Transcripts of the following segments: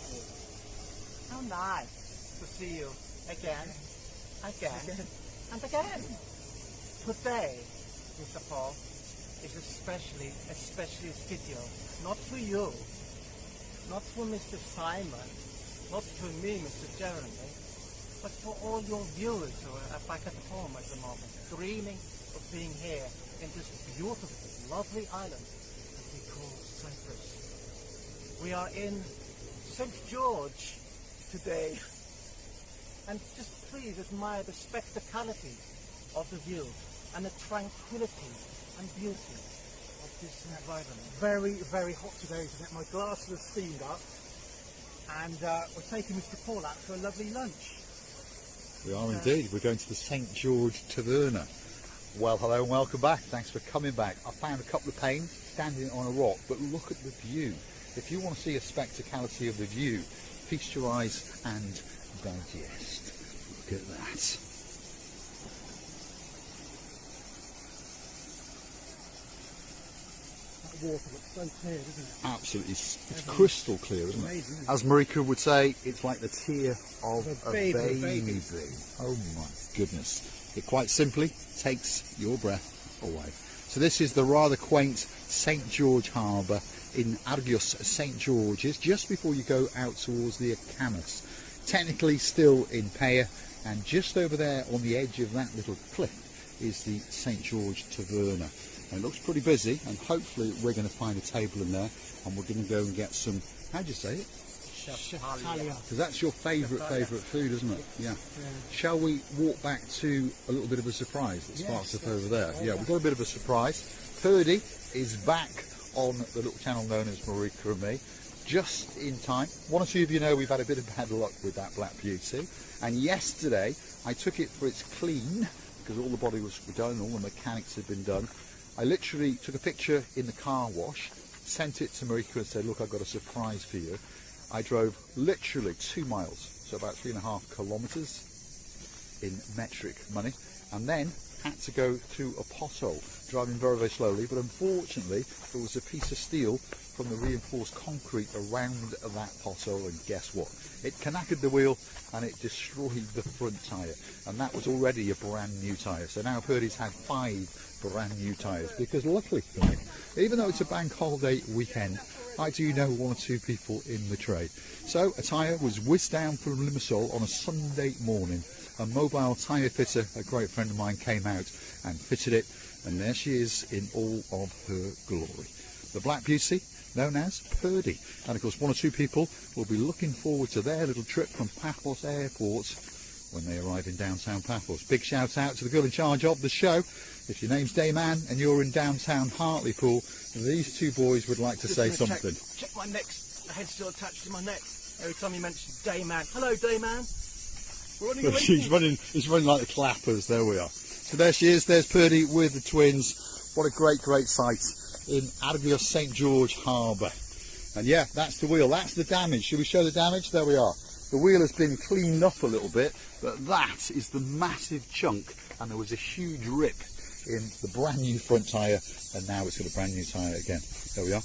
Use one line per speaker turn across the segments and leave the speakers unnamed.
lovely. How nice to see you again, and again. Today, Mr. Paul, is especially a video, not for you, not for Mr. Simon, not for me, Mr. Jeremy, but for all your viewers who are back at home at the moment, dreaming of being here in this beautiful, lovely island that we call Cyprus. We are in St. George today, and just please admire the spectacality of the view and the tranquility and beauty of this environment.
Very, very hot today, isn't it? My glasses are steamed up, and we're taking Mr. Paul out for a lovely lunch.
We are indeed. We're going to the St. George Taverna. Well, hello and welcome back. Thanks for coming back. I found a couple of panes standing on a rock, but look at the view. If you want to see a spectacality of the view, feast your eyes and digest. Look at that.
That water looks so clear, doesn't it?
Absolutely. It's crystal clear, isn't it?
Amazing.
As Marika would say, it's like the tear of a baby. Oh my goodness. It quite simply takes your breath away. So this is the rather quaint St. George Harbour in Argios, St. George's, just before you go out towards the Acamas. Technically still in Peyia, and just over there on the edge of that little cliff is the St. George Taverna. And it looks pretty busy, and hopefully we're going to find a table in there, and we're going to go and get some, how do you say it? Because that's your favourite food, isn't it? Yeah. Shall we walk back to a little bit of a surprise that sparks up over there? Yeah, we've got a bit of a surprise. Purdy is back on the little channel known as Marika and me, just in time. One or two of you know we've had a bit of bad luck with that Black Beauty, and yesterday I took it for its clean, because all the body was done, all the mechanics had been done. I literally took a picture in the car wash, sent it to Marika and said, look, I've got a surprise for you. I drove literally 2 miles, so about 3.5 kilometres in metric money, and then had to go through a pothole, driving very, very slowly, but unfortunately there was a piece of steel from the reinforced concrete around that pothole, and guess what? It knackered the wheel and it destroyed the front tyre, and that was already a brand new tyre. So now Purdy's had 5 brand new tyres, because luckily for me, even though it's a bank holiday weekend, I do know 1 or 2 people in the trade. So a tyre was whizzed down from Limassol on a Sunday morning. A mobile tyre fitter, a great friend of mine, came out and fitted it, and there she is in all of her glory. The Black Beauty, known as Purdy. And of course 1 or 2 people will be looking forward to their little trip from Paphos Airport when they arrive in downtown Paphos. Big shout out to the girl in charge of the show. If your name's Dame Ann and you're in downtown Hartlepool, these 2 boys would like to say something.
Check my neck, the head's still attached to my neck. Every time you mention Dame Ann. Hello, Dame Ann. We're running away.
He's running like the clappers. There we are. So there she is. There's Purdy with the twins. What a great, great sight in Argios St. George Harbour. And yeah, that's the wheel. That's the damage. Should we show the damage? There we are. The wheel has been cleaned up a little bit, but that is the massive chunk, and there was a huge rip in the brand new front tyre, and now it's got a brand new tyre again. There we are.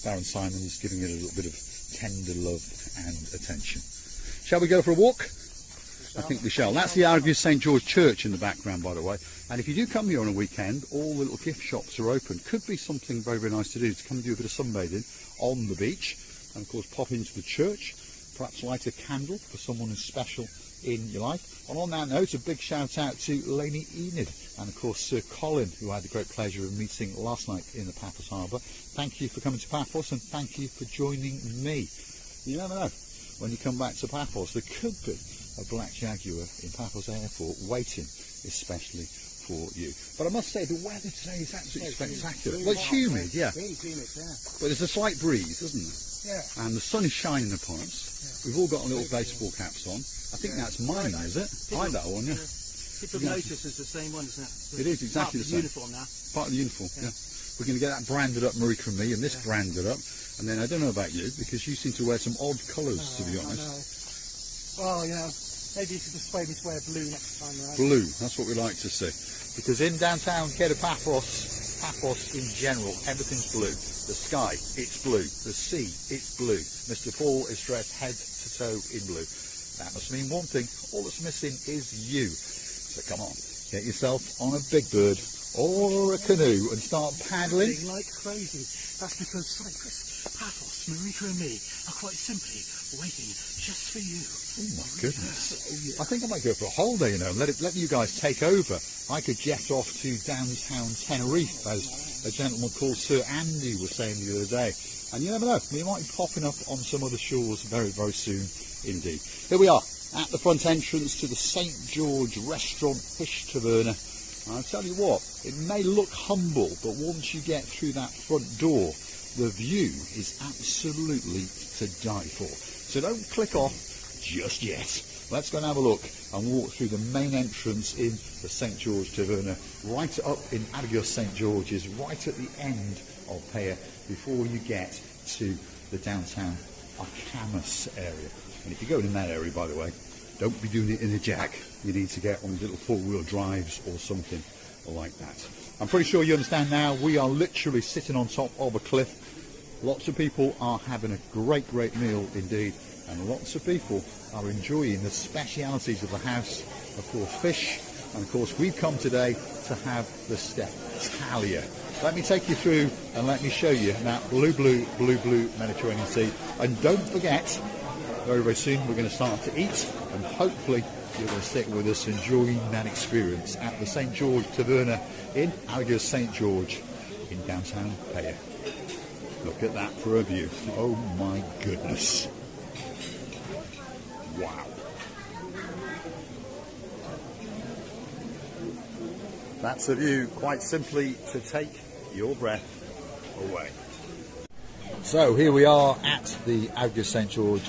Baron Simon's giving it a little bit of tender love and attention. Shall we go for a walk? I think we shall. That's the Argios St. George Church in the background, by the way. And if you do come here on a weekend, all the little gift shops are open. Could be something very, very nice to do, to come and do a bit of sunbathing on the beach, and of course pop into the church, perhaps light a candle for someone who's special in your life. And on that note, a big shout out to Lainey Enid, and of course Sir Colin, who I had the great pleasure of meeting last night in the Paphos Harbour. Thank you for coming to Paphos, and thank you for joining me. You never know, when you come back to Paphos, there could be a black Jaguar in Paphos Airport waiting especially for you. But I must say, the weather today is absolutely spectacular. Well, it's humid, yeah.
Really humid, yeah.
But there's a slight breeze, isn't there?
Yeah.
And the sun is shining upon us. Yeah. We've all got little baseball caps on. I think that's mine, is it? I like that one, yeah.
People notice it's the same one, isn't it?
It is exactly the same.
Uniform now.
Part of the uniform, yeah. We're going to get that branded up, Marika and me, and this branded up. And then I don't know about you, because you seem to wear some odd colours, to be honest.
Well, you know, maybe you could persuade me to wear blue next time around.
Blue, that's what we like to see. Because in downtown Paphos in general, everything's blue. The sky, it's blue. The sea, it's blue. Mr. Paul is dressed head to toe in blue. That must mean one thing. All that's missing is you. So come on, get yourself on a big bird or a canoe and start paddling.
Like crazy. That's because Cyprus, Paphos, Marika and me are quite simply waiting just for you.
Oh my goodness. I think I might go for a holiday, you know, and let you guys take over. I could jet off to downtown Tenerife, as a gentleman called Sir Andy was saying the other day. And you never know, we might be popping up on some other shores very, very soon indeed. Here we are at the front entrance to the St. George Restaurant Fish Taverna. And I'll tell you what, it may look humble, but once you get through that front door, the view is absolutely to die for. So don't click off just yet. Let's go and have a look and walk through the main entrance in the St. George Taverna, right up in Argos St. George's, right at the end of Peyia, before you get to the downtown Arcamus area. And if you're going in that area, by the way, don't be doing it in a jack. You need to get on little four-wheel drives or something like that. I'm pretty sure you understand now. We are literally sitting on top of a cliff. Lots of people are having a great, great meal indeed. And lots of people are enjoying the specialities of the house. Of course, fish. And of course, we've come today to have the Steptalia. Let me take you through and let me show you that blue, blue, blue, blue Mediterranean Sea. And don't forget, very, very soon we're going to start to eat, and hopefully you're going to stick with us enjoying that experience at the St. George Taverna in Argos St. George in downtown Peyia. Look at that for a view. Oh my goodness. Wow. That's a view, quite simply, to take your breath away. So here we are at the Argos St. George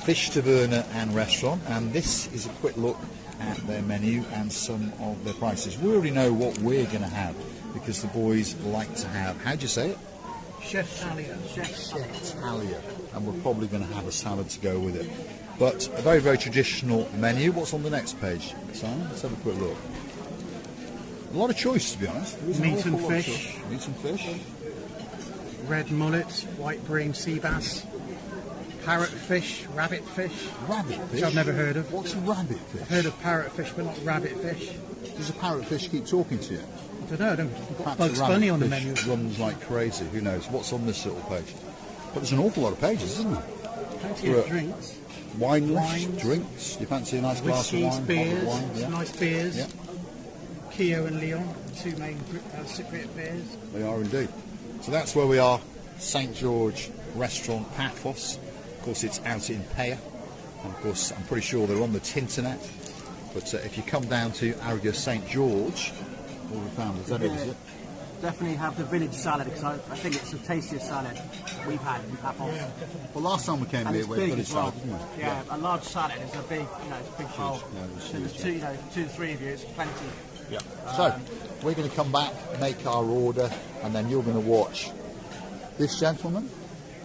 Fish Taverna and Restaurant, and this is a quick look at their menu and some of their prices. We already know what we're going to have because the boys like to have, how'd you say it?
Cheftalia.
Cheftalia. And we're probably going to have a salad to go with it. But a very, very traditional menu. What's on the next page, Simon? Let's have a quick look. A lot of choice, to be honest.
Meat and fish.
Meat and fish.
Red mullet, white bream sea bass, parrotfish, rabbitfish.
Rabbitfish?
Which I've never heard of.
What's a rabbitfish?
I've heard of parrotfish, but not rabbitfish.
Does a parrotfish keep talking to you?
I don't know. I don't.
Perhaps
Bugs
a
Bunny on the
rabbitfish
menu.
runs like crazy. Who knows? What's on this little page? But there's an awful lot of pages, isn't there?
Plenty of drinks.
Wines, drinks. You fancy a nice glass of wine?
Beers,
Wine, yeah.
nice beers.
Yeah.
Kio and Leon, two main Cypriot beers.
They are indeed. So that's where we are, St. George Restaurant Paphos. Of course, it's out in Peyia. And of course, I'm pretty sure they're on the Tinternet. But if you come down to Argos St. George, all we found is that is it.
Definitely have the village salad, because I think it's the tastiest salad we've had in Paphos.
Well, last time we came
And
here,
it's
we
big
had
as well.
salad, didn't we?
Yeah, a large salad is a big, it's a big bowl.
Yeah, it was
So there's
huge,
two to three of you, it's plenty.
Yeah. So, we're going to come back, make our order, and then you're going to watch this gentleman.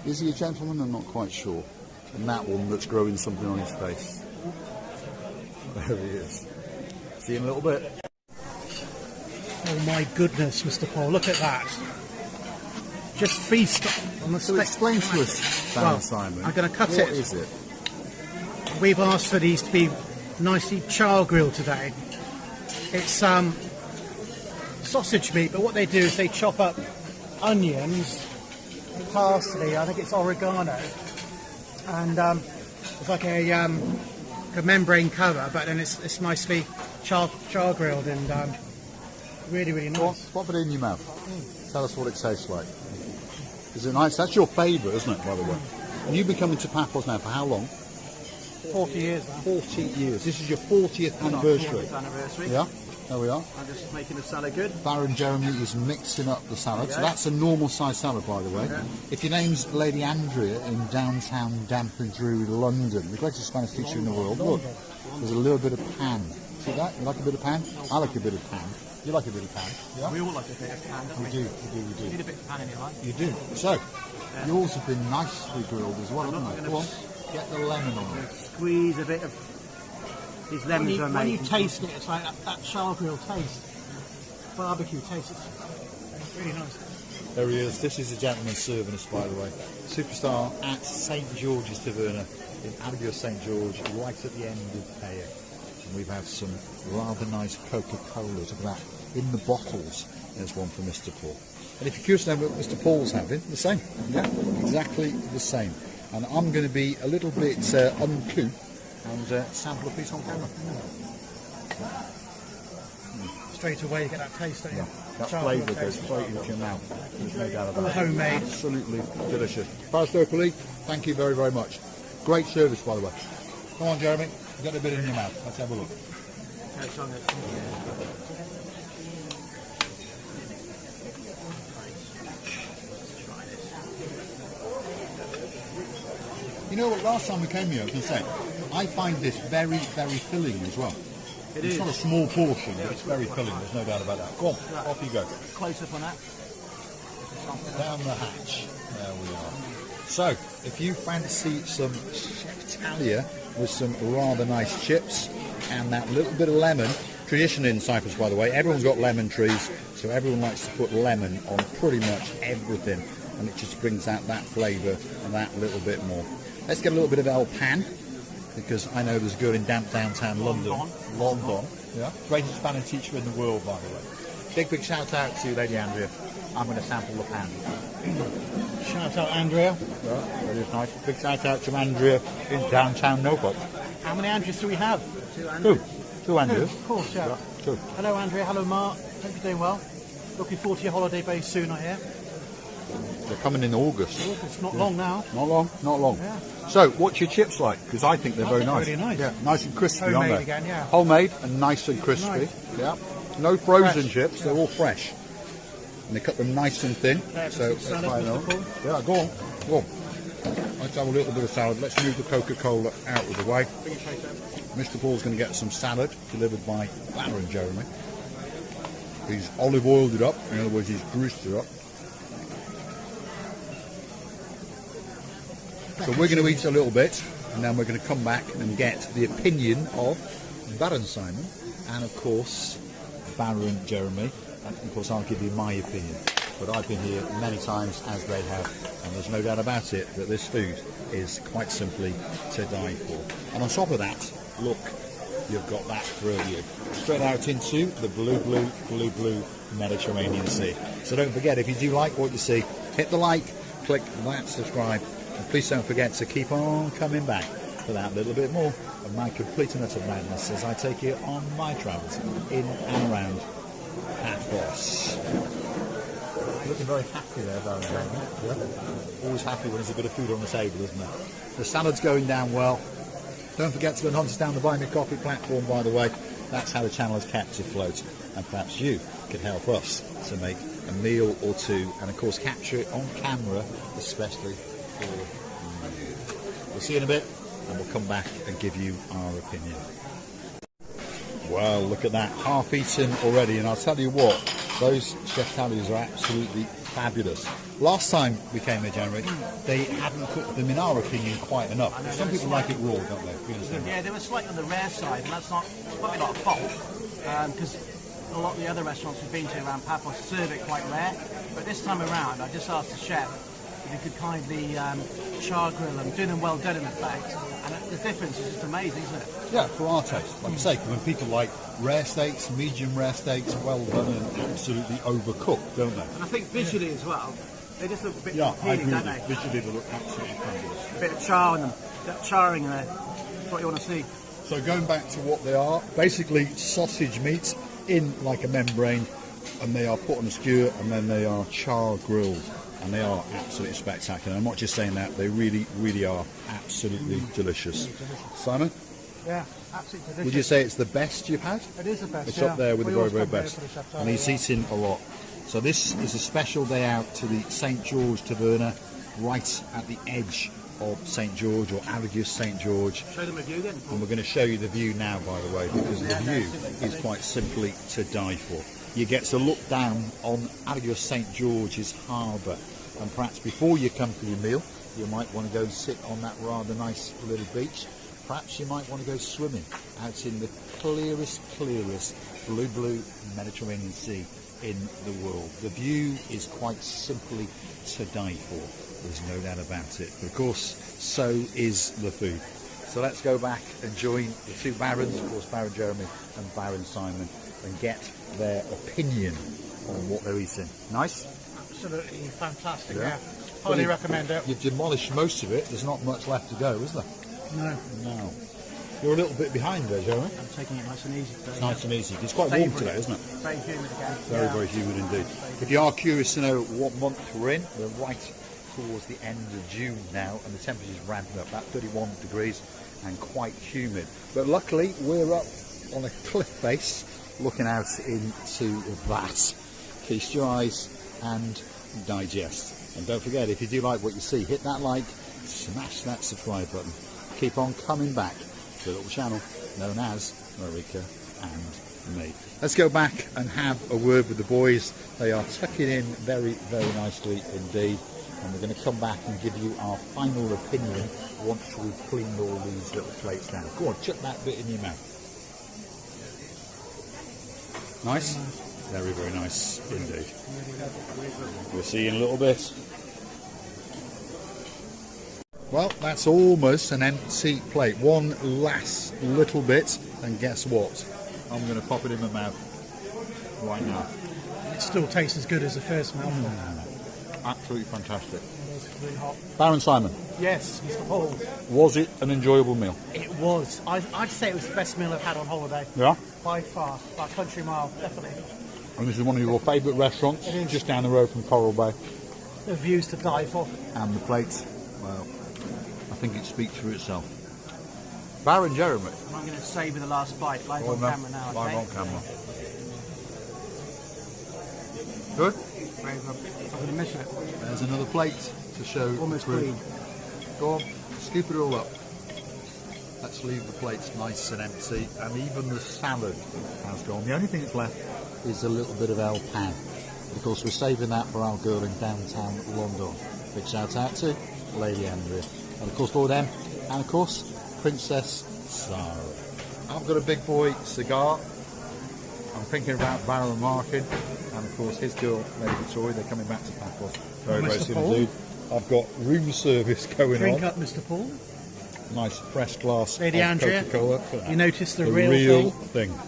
Is he a gentleman? I'm not quite sure. And that one that's growing something on his face. There he is. See you in a little bit.
Oh my goodness, Mr. Paul, look at that. Just feast on the
So explain to us, Dan and Simon,
I'm going to cut
what
it.
is it?
We've asked for these to be nicely char grilled today. It's sausage meat, but what they do is they chop up onions, parsley, I think it's oregano, and it's like a membrane cover, but then it's nicely char grilled and really, really nice.
Pop it in your mouth. Tell us what it tastes like. Is it nice? That's your favourite, isn't it, by the way? And you've been coming to Paphos now for how long?
40 years now.
40 years. This is your 40th anniversary.
40th anniversary.
Yeah, there we are.
I'm just making the salad good.
Baron Jeremy is mixing up the salad. So that's a normal size salad, by the way.
Okay.
If your name's Lady Andrea in downtown damp and dreary London, the greatest Spanish teacher in the world, look, there's a little bit of pan. See that? You like a bit of pan? I like a bit of pan. You like a bit of pan? Yeah?
We all like a bit of pan, don't we?
We do.
You need a bit of pan in your life.
You do. So, yours have been nicely grilled as well, haven't they? Go on, get the lemon on it.
Squeeze a bit of these lemons are
When
amazing.
you taste it, it's like that char grill taste, barbecue taste. It's really nice.
There he is. This is the gentleman serving us, by the way. Superstar at St George's Taverna in Abigail St George, right at the end of Peyia. And we've had some rather nice Coca-Colas. Look at that. In the bottles, there's one for Mr. Paul. And if you're curious to know what Mr. Paul's having, the same. Yeah, exactly the same. And I'm going to be a little bit uncouth and sample a piece on camera.
Straight away you get that taste, don't you?
That flavour goes straight into your mouth. There's no doubt about it.
Homemade.
Absolutely delicious. Pastor colleague, thank you very, very much. Great service, by the way. Come on, Jeremy. Get a bit in your mouth. Let's have a look. You know what, last time we came here, I was going to say, I find this very, very filling as well. It's not a small portion, but it's very filling, there's no doubt about that. Go on, off you go.
Close up on that.
Down the hatch. There we are. So, if you fancy some Chef Talia with some rather nice chips and that little bit of lemon, tradition in Cyprus, by the way, everyone's got lemon trees, so everyone likes to put lemon on pretty much everything, and it just brings out that flavour and that little bit more. Let's get a little bit of El Pan, because I know there's a girl in damp downtown London. London. Yeah. Greatest Spanish teacher in the world, by the way. Big shout out to Lady Andrea. I'm going to sample the pan.
Shout out Andrea.
Yeah, that is nice. Big shout out to Andrea in downtown Norfolk.
How many Andreas do we have?
Two Andreas.
Of course, yeah.
Two.
Hello Andrea, hello Mark. Hope you're doing well. Looking forward to your holiday very soon, I hear.
They're coming in August.
It's not long now.
Not long, not long.
Yeah.
So, what's your chips like? Because I think they're very nice.
Really nice.
Yeah, nice and crispy, aren't
Homemade
they?
again, yeah.
Homemade and nice and crispy.
Nice.
Yeah. No frozen
Fresh.
chips, they're all fresh. And they cut them nice and thin. So,
some salad,
try
Mr.
those.
Paul.
Yeah, go on. Go on. Let's have a little bit of salad. Let's move the Coca-Cola out of the way. Mr. Paul's going to get some salad delivered by Baron Jeremy. He's olive oiled it up. In other words, he's greased it up. So we're going to eat a little bit, and then we're going to come back and get the opinion of Baron Simon, and of course Baron Jeremy, and of course I'll give you my opinion. But I've been here many times, as they have, and there's no doubt about it that this food is quite simply to die for. And on top of that, look, you've got that through you, straight out into the blue Mediterranean Sea. So don't forget, if you do like what you see, hit the like, click that subscribe. And please don't forget to keep on coming back for that little bit more of my complete and utter madness as I take you on my travels in and around Paphos. Looking very happy there, Baron. Yeah. Always happy when there's a bit of food on the table, isn't there? The salad's going down well. Don't forget to go and hunt us down the Buy Me Coffee platform, by the way. That's how the channel is kept afloat. And perhaps you could help us to make a meal or two and, of course, capture it on camera, especially for you. We'll see you in a bit, and we'll come back and give you our opinion. Well, look at that, half eaten already, and I'll tell you what, those Chef Talias are absolutely fabulous. Last time we came here, January, they hadn't cooked them, in our opinion, quite enough. Some people like it raw, don't they?
Yeah, they were slightly on the rare side, and that's probably not a fault, because a lot of the other restaurants we've been to around Paphos serve it quite rare. But this time around, I just asked the chef if he could kindly char grill them, do them well done in effect, and the difference is just amazing, isn't it?
Yeah, for our taste. Like I say, when people like rare steaks, medium rare steaks, well done and absolutely overcooked, don't they?
And I think visually as well, they just look a bit
Yeah,
more
I
appealing,
agree
don't
with
they?
you. Visually they look absolutely fabulous.
A bit of char in them, that charring there, that's what you want to see.
So going back to what they are, basically sausage meat in like a membrane, and they are put on a skewer and then they are char grilled, and they are absolutely spectacular. I'm not just saying that, they really, really are absolutely delicious. Simon?
Yeah, absolutely delicious.
Would you say it's the best you've had?
It is the best,
It's
yeah.
up there with
We
the very,
always
very
come here
best.
for the Chef
And he's
Talia.
eating a lot. So this is a special day out to the St George Taverna, right at the edge of St George, or Aragus St George.
Show them a view then.
And we're going to show you the view now, by the way, because the view is quite simply to die for. You get to look down on Aragus St George's harbour, and perhaps before you come to your meal, you might want to go and sit on that rather nice little beach. Perhaps you might want to go swimming out in the clearest blue Mediterranean Sea. in the world. The view is quite simply to die for. There's no doubt about it. But of course, so is the food. So let's go back and join the two Barons, of course, Baron Jeremy and Baron Simon, and get their opinion on what they're eating. Nice?
Absolutely fantastic.
Yeah.
Highly recommend it.
You've demolished most of it. There's not much left to go, is there?
No.
No. You're a little bit behind there, Jeremy.
I'm taking it nice and easy today.
Nice and easy. It's quite warm today, isn't it?
Very humid again.
Very, very humid indeed. If you are curious to know what month we're in, we're right towards the end of June now, and the temperature's ramping up, about 31 degrees and quite humid. But luckily, we're up on a cliff face looking out into that. Feast your eyes and digest. And don't forget, if you do like what you see, hit that like, smash that subscribe button. Keep on coming back to the little channel known as Marika and me. Let's go back and have a word with the boys. They are tucking in very, very nicely indeed. And we're going to come back and give you our final opinion once we've cleaned all these little plates down. Go on, chuck that bit in your mouth. Nice? Very, very nice indeed. We'll see you in a little bit. Well, that's almost an empty plate. One last little bit, and guess what? I'm going to pop it in my mouth right now.
It still tastes as good as the first mouthful.
Absolutely fantastic.
Really hot.
Baron Simon,
Yes, Mr. Paul.
was it an enjoyable meal?
It was. I'd say it was the best meal I've had on holiday.
Yeah.
By far. By country mile, definitely.
And this is one of your favourite restaurants,
It is.
just down the road from Coral Bay.
The views to die for.
And the plates, well, I think it speaks for itself. Baron Jeremy.
I'm going to savour the last bite live
Go
on
then.
camera now. Okay?
Live on camera. Good.
Very good. I'm going to miss it.
There's another plate to show
Almost
the proof.
clean.
Go on, scoop it all up. Let's leave the plates nice and empty, and even the salad has gone. The only thing that's left is a little bit of El Pan. Of course, we're saving that for our girl in downtown London. Big shout out to Lady Andrea. And of course, Lord M. And of course, Princess Sarah. I've got a big boy cigar. I'm thinking about Baron Markin. And of course, his girl, Lady Victoria. They're coming back to Paphos very, very
Mr.
soon
Paul.
indeed. I've got room service going
Drink
on.
up, Mr. Paul.
Nice fresh glass
Lady
of
Andrea,
Coca-Cola.
you notice the
The
real
real
thing?
thing.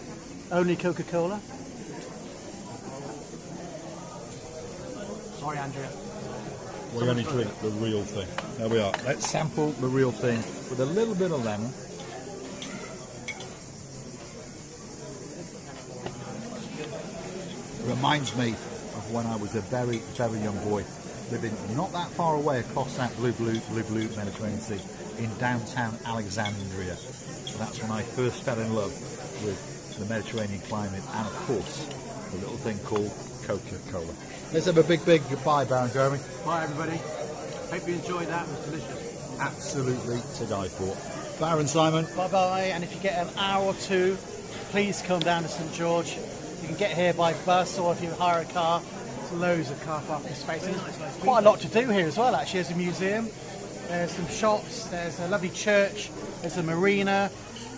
Only Coca-Cola.
Sorry, Andrea.
We only drink the real thing. There we are. Let's sample the real thing with a little bit of lemon. Reminds me of when I was a very, very young boy, living not that far away across that blue Mediterranean Sea in downtown Alexandria. So that's when I first fell in love with the Mediterranean climate and, of course, the little thing called Coca-Cola. Let's have a big, big goodbye, Baron Jeremy.
Bye, everybody. Hope you enjoyed that. It was delicious.
Absolutely to die for. Baron Simon.
Bye-bye. And if you get an hour or two, please come down to St George. You can get here by bus, or if you hire a car, there's loads of car parking spaces. Quite a lot to do here as well, actually. There's a museum, there's some shops, there's a lovely church, there's a marina,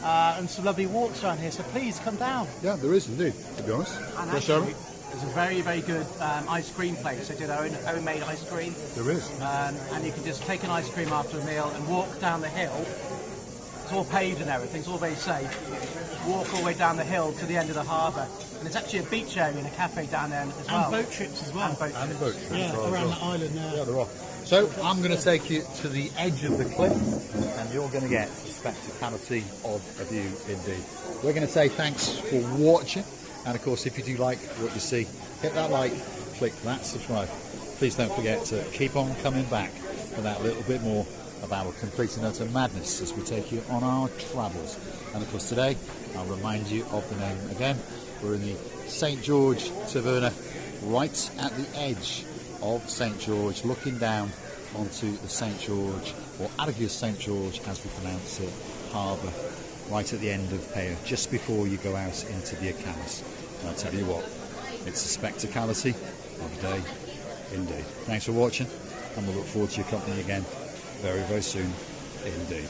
and some lovely walks around here. So please come down.
Yeah, there is indeed, to be honest.
And
Yes,
actually,
Jeremy?
there's a very, very good ice cream place. They do their own homemade ice cream.
There is.
And you can just take an ice cream after a meal and walk down the hill. It's all paved and everything, it's all very safe. Walk all the way down the hill to the end of the harbour. And there's actually a beach area and a cafe down there as well.
And boat trips as well.
And boat
And the
trips.
boat trip.
Yeah,
as well,
around
as
the
well.
island there.
Yeah, they're off. So I'm going to take you to the edge of the cliff, and you're going to get the spectacality of a view indeed. We're going to say thanks for watching, and of course, if you do like what you see, hit that like, click that subscribe. Please don't forget to keep on coming back for that little bit more of our complete and utter madness as we take you on our travels. And of course, today I'll remind you of the name again. We're in the St George Taverna, right at the edge of St George, looking down onto the St George, or Argus St George as we pronounce it, harbour, right at the end of Peyia, just before you go out into the Acamas. And I'll tell you what, it's the spectacality of the day indeed. Thanks for watching, and we'll look forward to your company again very, very soon indeed.